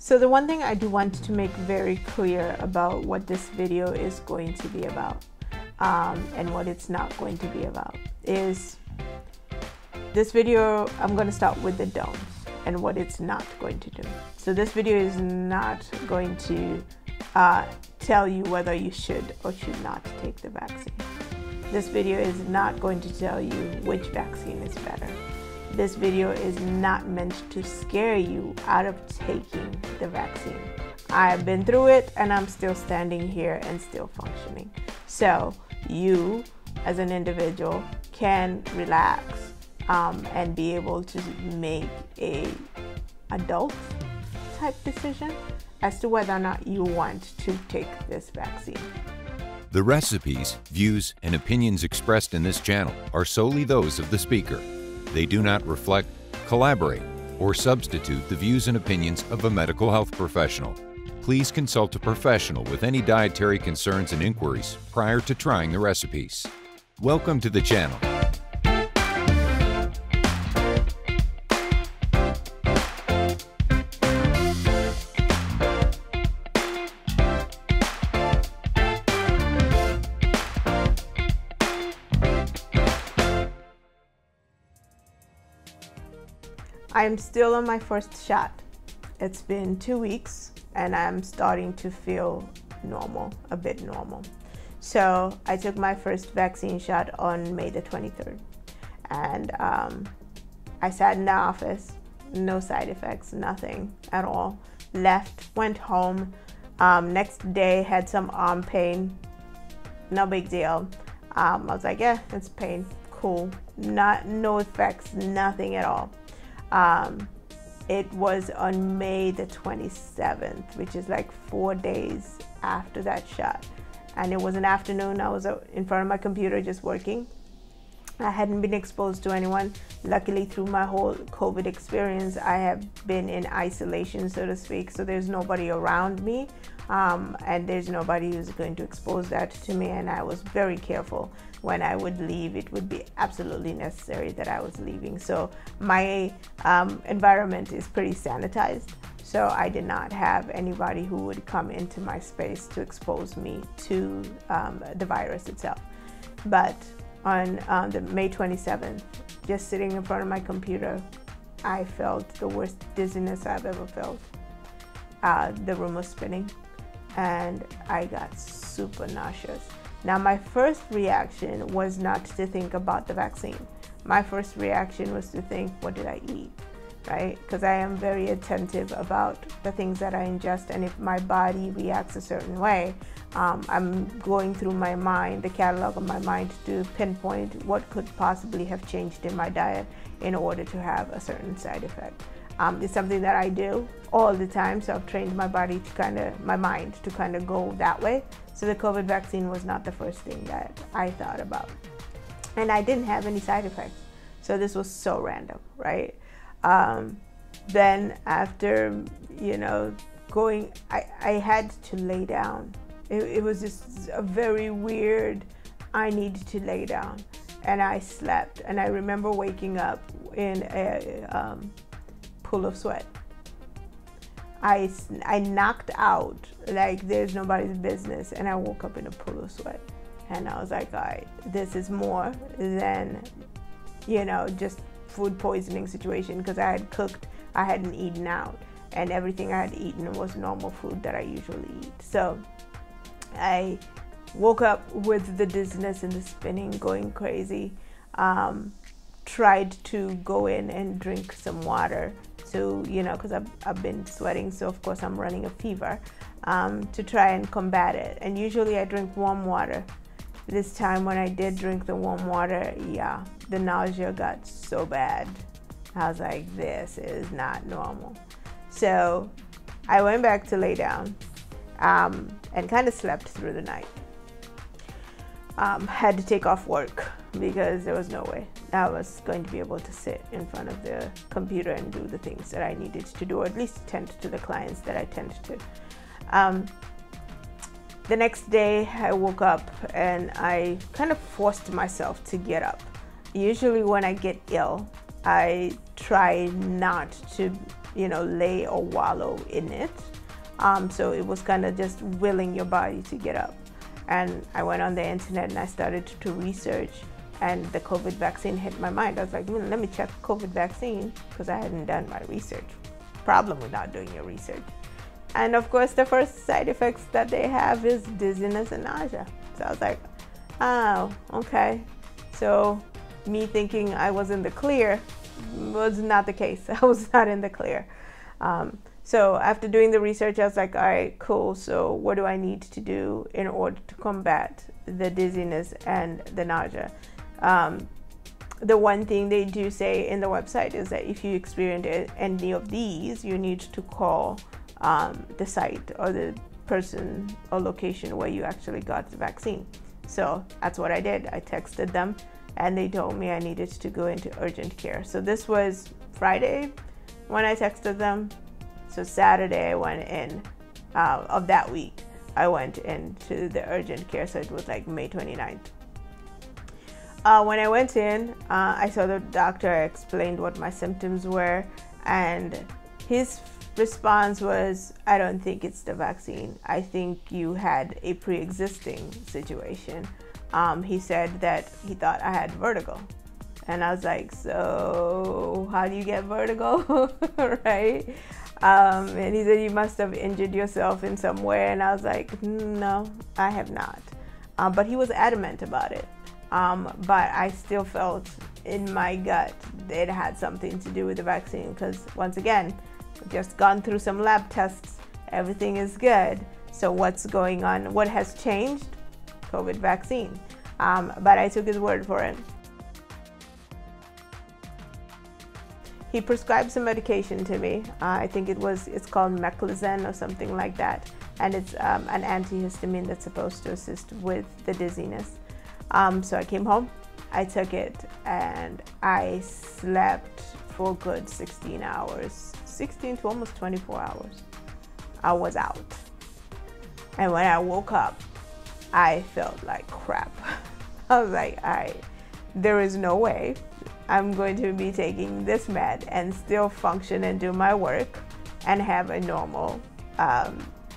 So the one thing I do want to make very clear about what this video is going to be about, and what it's not going to be about, is this video, I'm going to start with the don'ts and what it's not going to do. So this video is not going to tell you whether you should or should not take the vaccine. This video is not going to tell you which vaccine is better. This video is not meant to scare you out of taking the vaccine. I've been through it and I'm still standing here and still functioning. So you as an individual can relax and be able to make an adult type decision as to whether or not you want to take this vaccine. The recipes, views, and opinions expressed in this channel are solely those of the speaker. They do not reflect, collaborate, or substitute the views and opinions of a medical health professional. Please consult a professional with any dietary concerns and inquiries prior to trying the recipes. Welcome to the channel. I'm still on my first shot. It's been 2 weeks and I'm starting to feel normal, a bit normal. So I took my first vaccine shot on May the 23rd. And I sat in the office, no side effects, nothing at all. Left, went home. Next day had some arm pain, no big deal. I was like, yeah, it's pain, cool. No effects, nothing at all. It was on May the 27th, which is like 4 days after that shot. And it was an afternoon. I was in front of my computer just working. I hadn't been exposed to anyone. Luckily, through my whole COVID experience, I have been in isolation, so to speak. So there's nobody around me, and there's nobody who's going to expose that to me. And I was very careful when I would leave. It would be absolutely necessary that I was leaving. So my environment is pretty sanitized. So I did not have anybody who would come into my space to expose me to the virus itself. But on the May 27th, just sitting in front of my computer, I felt the worst dizziness I've ever felt. The room was spinning and I got super nauseous. Now, my first reaction was not to think about the vaccine. My first reaction was to think, what did I eat, right? Because I am very attentive about the things that I ingest, and if my body reacts a certain way, I'm going through my mind, the catalog of my mind, to pinpoint what could possibly have changed in my diet in order to have a certain side effect. It's something that I do all the time, so I've trained my body to my mind to kind of go that way. So the COVID vaccine was not the first thing that I thought about. And I didn't have any side effects. So this was so random, right? Then after, going, I had to lay down. It was just a very weird, I needed to lay down. And I slept. And I remember waking up in a pool of sweat. I knocked out like there's nobody's business, and I woke up in a pool of sweat. And I was like, all right, this is more than, just food poisoning situation, because I had cooked, I hadn't eaten out, and everything I had eaten was normal food that I usually eat. So I woke up with the dizziness and the spinning, going crazy. Tried to go in and drink some water to, because I've been sweating, so of course I'm running a fever, to try and combat it. And usually I drink warm water. This time when I did drink the warm water, yeah, the nausea got so bad. I was like, this is not normal. So I went back to lay down and kind of slept through the night. Had to take off work because there was no way I was going to be able to sit in front of the computer and do the things that I needed to do, or at least tend to the clients that I tend to. The next day I woke up and I kind of forced myself to get up. Usually when I get ill, I try not to lay or wallow in it. So it was kind of just willing your body to get up. And I went on the internet and I started to research, and the COVID vaccine hit my mind. I was like, let me check COVID vaccine, because I hadn't done my research. Problem with not doing your research. And of course, the first side effects that they have is dizziness and nausea. So I was like, oh, okay. So me thinking I was in the clear was not the case. I was not in the clear. So after doing the research, I was like, all right, cool. So what do I need to do in order to combat the dizziness and the nausea? The one thing they do say in the website is that if you experience any of these, you need to call the site or the person or location where you actually got the vaccine. So that's what I did. I texted them and they told me I needed to go into urgent care. So this was Friday when I texted them. So Saturday I went in of that week. I went into the urgent care, so it was like May 29th. When I went in, I saw the doctor. I explained what my symptoms were, and his response was, I don't think it's the vaccine. I think you had a pre-existing situation. He said that he thought I had vertigo. And I was like, so how do you get vertigo, right? And he said, you must have injured yourself in some way. And I was like, no, I have not. But he was adamant about it. But I still felt in my gut that it had something to do with the vaccine, because once again, just gone through some lab tests, everything is good. So what's going on? What has changed? COVID vaccine. But I took his word for it. He prescribed some medication to me. I think it's called Meclizine or something like that. And it's an antihistamine that's supposed to assist with the dizziness. So I came home, I took it, and I slept for a good 16 hours, 16 to almost 24 hours. I was out. And when I woke up, I felt like crap. I was like, all right, there is no way I'm going to be taking this med and still function and do my work and have a normal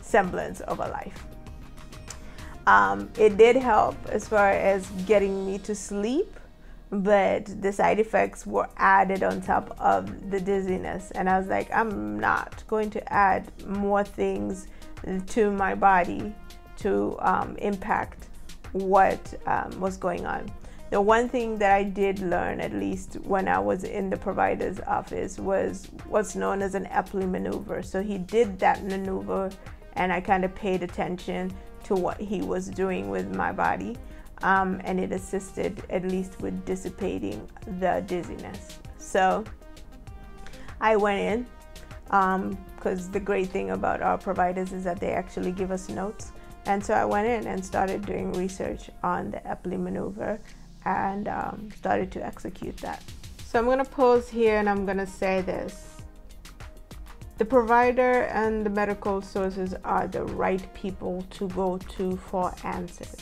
semblance of a life. It did help as far as getting me to sleep, but the side effects were added on top of the dizziness. And I was like, I'm not going to add more things to my body to impact what was going on. The one thing that I did learn, at least when I was in the provider's office, was what's known as an Eppley maneuver. So he did that maneuver, and I kind of paid attention to what he was doing with my body, and it assisted at least with dissipating the dizziness. So I went in, because the great thing about our providers is that they actually give us notes. And so I went in and started doing research on the Eppley maneuver and started to execute that. So I'm going to pause here and I'm going to say this. The provider and the medical sources are the right people to go to for answers.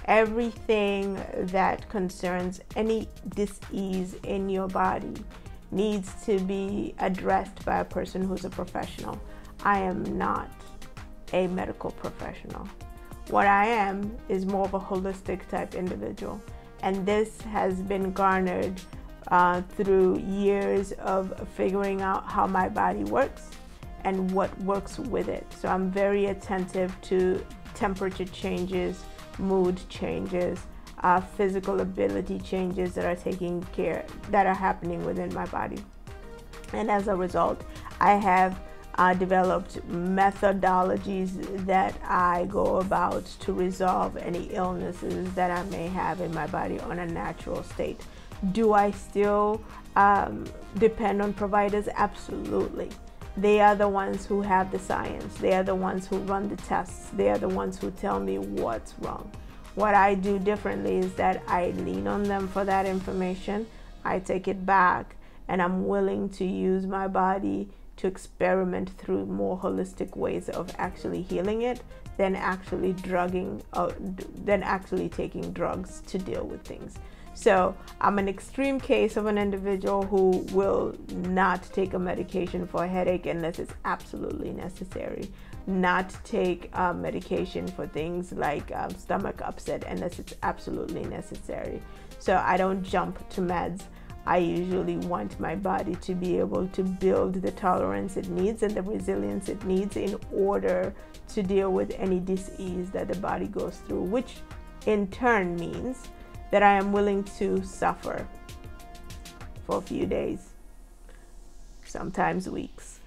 Everything that concerns any dis-ease in your body needs to be addressed by a person who's a professional. I am not a medical professional. What I am is more of a holistic type individual. And this has been garnered through years of figuring out how my body works and what works with it. So I'm very attentive to temperature changes, mood changes, physical ability changes that are happening within my body. And as a result, I have developed methodologies that I go about to resolve any illnesses that I may have in my body on a natural state. Do I still depend on providers? Absolutely. They are the ones who have the science. They are the ones who run the tests. They are the ones who tell me what's wrong. What I do differently is that I lean on them for that information. I take it back, and I'm willing to use my body to experiment through more holistic ways of actually healing it than actually taking drugs to deal with things. So I'm an extreme case of an individual who will not take a medication for a headache unless it's absolutely necessary, not take medication for things like stomach upset unless it's absolutely necessary. So I don't jump to meds. I usually want my body to be able to build the tolerance it needs and the resilience it needs in order to deal with any dis-ease that the body goes through, which in turn means that I am willing to suffer for a few days, sometimes weeks,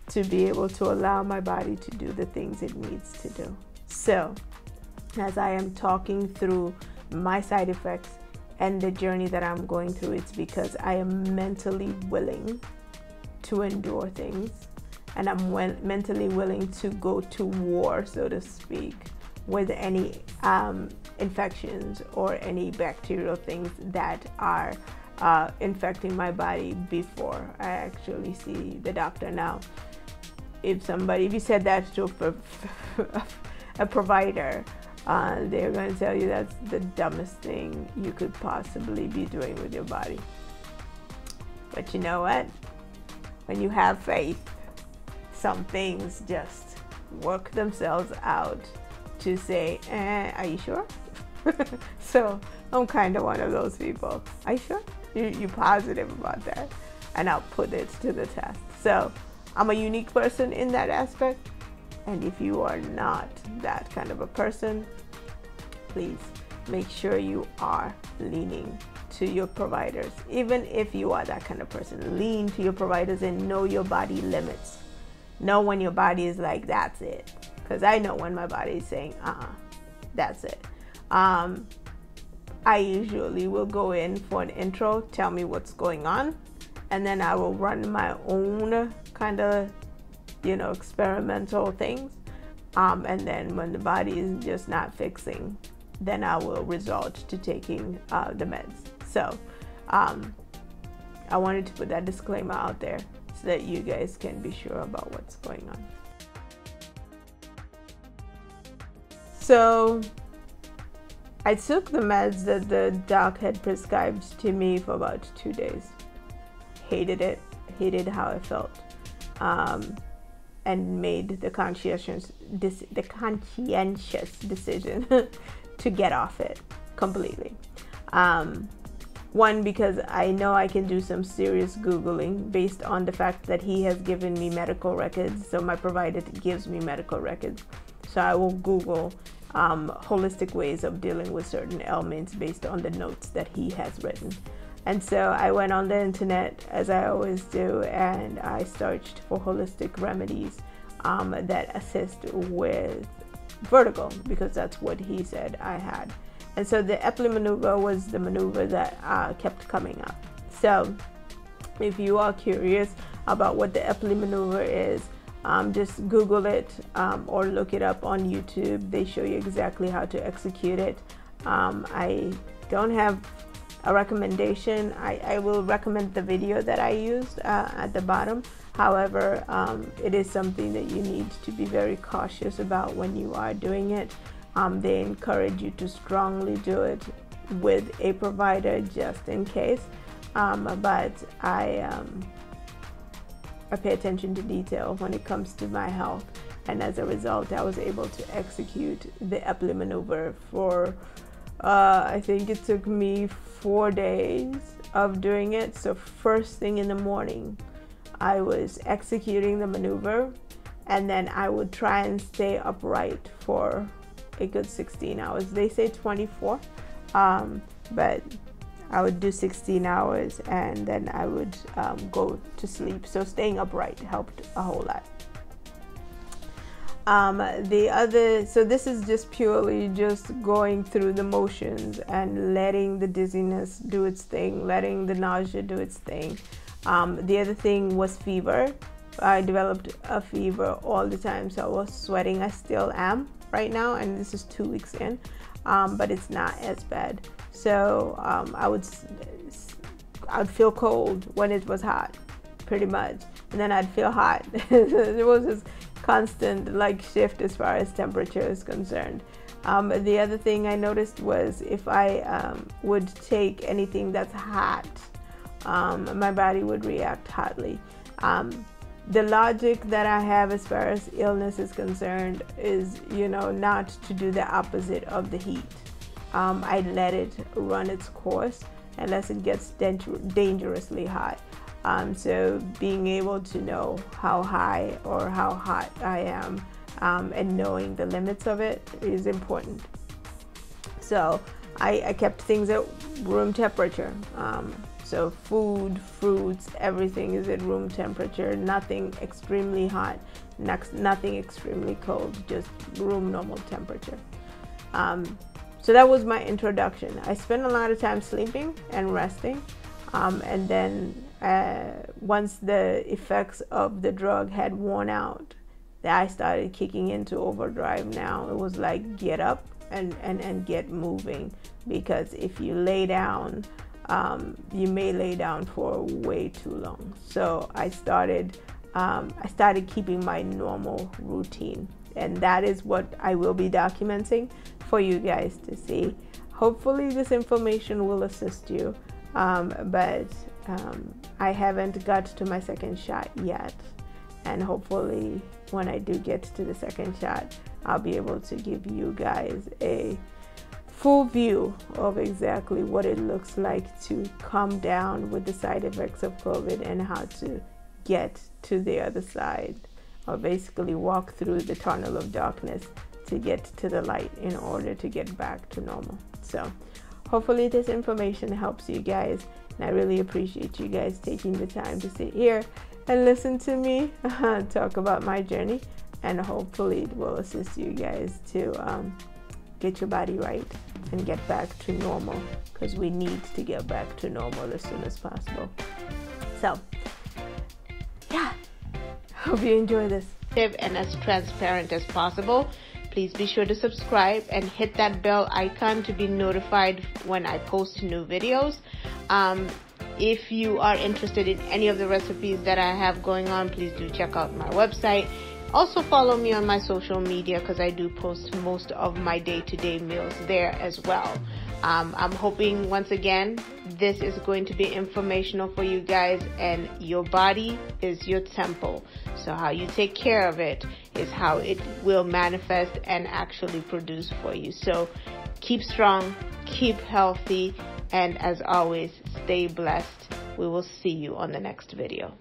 to be able to allow my body to do the things it needs to do. So, as I am talking through my side effects and the journey that I'm going through, it's because I am mentally willing to endure things, and I'm mentally willing to go to war, so to speak, with any infections or any bacterial things that are infecting my body before I actually see the doctor. Now, if you said that to a provider, they're going to tell you that's the dumbest thing you could possibly be doing with your body. But you know what? When you have faith, some things just work themselves out to say, are you sure? So I'm kind of one of those people. Are you sure? You're positive about that? And I'll put it to the test. So I'm a unique person in that aspect. And if you are not that kind of a person, please make sure you are leaning to your providers. Even if you are that kind of person, lean to your providers and know your body limits. Know when your body is like, that's it. Because I know when my body is saying, that's it. I usually will go in for an intro, tell me what's going on, and then I will run my own kind of, experimental things. And then when the body is just not fixing, then I will resort to taking the meds. So I wanted to put that disclaimer out there so that you guys can be sure about what's going on. So I took the meds that the doc had prescribed to me for about 2 days. Hated it, hated how I felt, and made the conscientious decision to get off it completely. One, because I know I can do some serious Googling based on the fact that he has given me medical records. So my provider gives me medical records. So I will Google holistic ways of dealing with certain ailments based on the notes that he has written. And so I went on the internet, as I always do, and I searched for holistic remedies that assist with vertigo, because that's what he said I had. And so the Eppley maneuver was the maneuver that kept coming up. So if you are curious about what the Eppley maneuver is, just Google it or look it up on YouTube. They show you exactly how to execute it. I don't have a recommendation. I will recommend the video that I used at the bottom. However, it is something that you need to be very cautious about when you are doing it. They encourage you to strongly do it with a provider just in case. But I pay attention to detail when it comes to my health, and as a result I was able to execute the Eppley maneuver for I think it took me 4 days of doing it. So first thing in the morning I was executing the maneuver, and then I would try and stay upright for a good 16 hours. They say 24, but I would do 16 hours and then I would go to sleep. So staying upright helped a whole lot. So this is just purely just going through the motions and letting the dizziness do its thing, letting the nausea do its thing. The other thing was fever. I developed a fever all the time, so I was sweating. I still am right now, and this is 2 weeks in, but it's not as bad. So I'd feel cold when it was hot, pretty much, and then I'd feel hot. It was this constant shift as far as temperature is concerned. The other thing I noticed was if I would take anything that's hot, my body would react hotly. The logic that I have as far as illness is concerned is, not to do the opposite of the heat. I let it run its course unless it gets dangerously hot. So being able to know how high or how hot I am and knowing the limits of it is important. So I kept things at room temperature. So food, fruits, everything is at room temperature. Nothing extremely hot, nothing extremely cold, just room normal temperature. So that was my introduction. I spent a lot of time sleeping and resting. And then once the effects of the drug had worn out, I started kicking into overdrive now. It was like get up and get moving, because if you lay down, you may lay down for way too long. So I started keeping my normal routine, and that is what I will be documenting for you guys to see. Hopefully this information will assist you, but I haven't got to my second shot yet, and hopefully when I do get to the second shot, I'll be able to give you guys a full view of exactly what it looks like to come down with the side effects of COVID and how to get to the other side, or basically walk through the tunnel of darkness to get to the light in order to get back to normal. So hopefully this information helps you guys, and I really appreciate you guys taking the time to sit here and listen to me talk about my journey, and hopefully it will assist you guys to get your body right and get back to normal, because we need to get back to normal as soon as possible. So yeah, hope you enjoy this and as transparent as possible. Please be sure to subscribe and hit that bell icon to be notified when I post new videos. If you are interested in any of the recipes that I have going on, please do check out my website. Also follow me on my social media, because I do post most of my day-to-day meals there as well. I'm hoping, once again, this is going to be informational for you guys, and your body is your temple. So how you take care of it is how it will manifest and actually produce for you. So keep strong, keep healthy, and as always, stay blessed. We will see you on the next video.